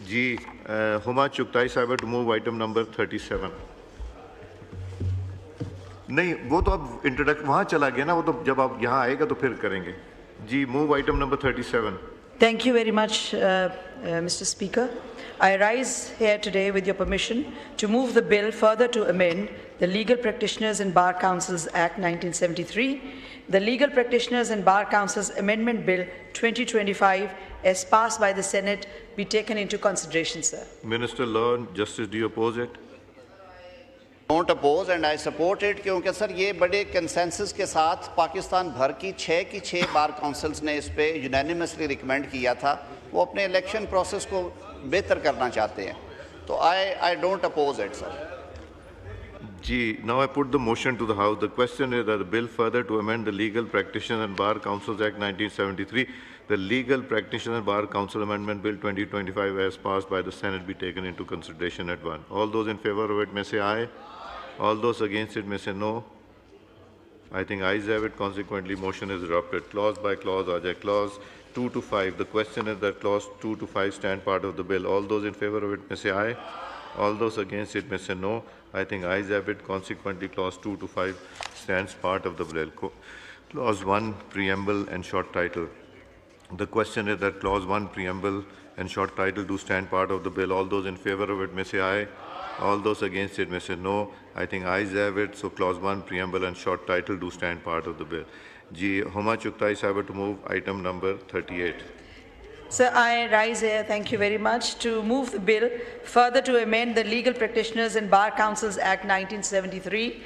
जी हुमा चुगताई साहब to move item number 37। नहीं, वो तो अब इंट्रोडक्ट वहाँ चला गया ना, वो तो जब आप यहाँ आएगा तो फिर करेंगे। जी move item number 37। Thank you very much, Mr. Speaker. I rise here today with your permission to move the bill further to amend the Legal Practitioners and Bar Councils Act 1973, the Legal Practitioners and Bar Councils Amendment Bill 2025 as passed by the Senate be taken into consideration, sir. Minister Law and Justice, do you oppose it? Don't oppose and I support it क्योंकि sir ये बड़े consensus के साथ पाकिस्तान भर की 6 बार councils ने इस पे यूनानिमसली रिकमेंड किया था। वो अपने इलेक्शन प्रोसेस को बेहतर करना चाहते हैं, तो I don't oppose it, sir. Gee, now I put the motion to the House. The question is that the bill further to amend the Legal Practitioners and Bar Councils Act 1973, the Legal Practitioners and Bar Council Amendment Bill 2025 as passed by the Senate be taken into consideration at once. All those in favor of it may say aye. All those against it may say no. I think ayes have it. Consequently, motion is adopted. Clause by clause, Ajay. Clause 2 to 5. The question is that clause 2 to 5 stand part of the bill. All those in favor of it may say aye. All those against it may say no. I think ayes have it. Consequently, clause 2 to 5 stands part of the bill. Clause 1, preamble and short title. The question is that clause 1, preamble and short title do stand part of the bill. All those in favor of it may say aye. All those against it may say no. I think ayes have it. So clause 1, preamble and short title do stand part of the bill. Ji Huma Chugtai Sahib to move item number 38. Sir, I rise here, thank you very much, to move the bill further to amend the Legal Practitioners and Bar Councils Act 1973,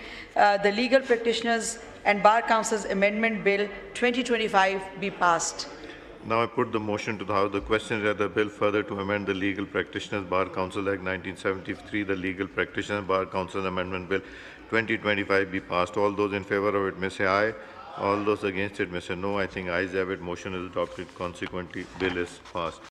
the Legal Practitioners and Bar Councils Amendment Bill 2025 be passed. Now I put the motion to the House. The question is that the bill further to amend the Legal Practitioners Bar Council Act 1973, the Legal Practitioners Bar Council Amendment Bill 2025 be passed. All those in favor of it may say aye. All those against it may say no. I think ayes have it. Motion is adopted. Consequently, bill is passed.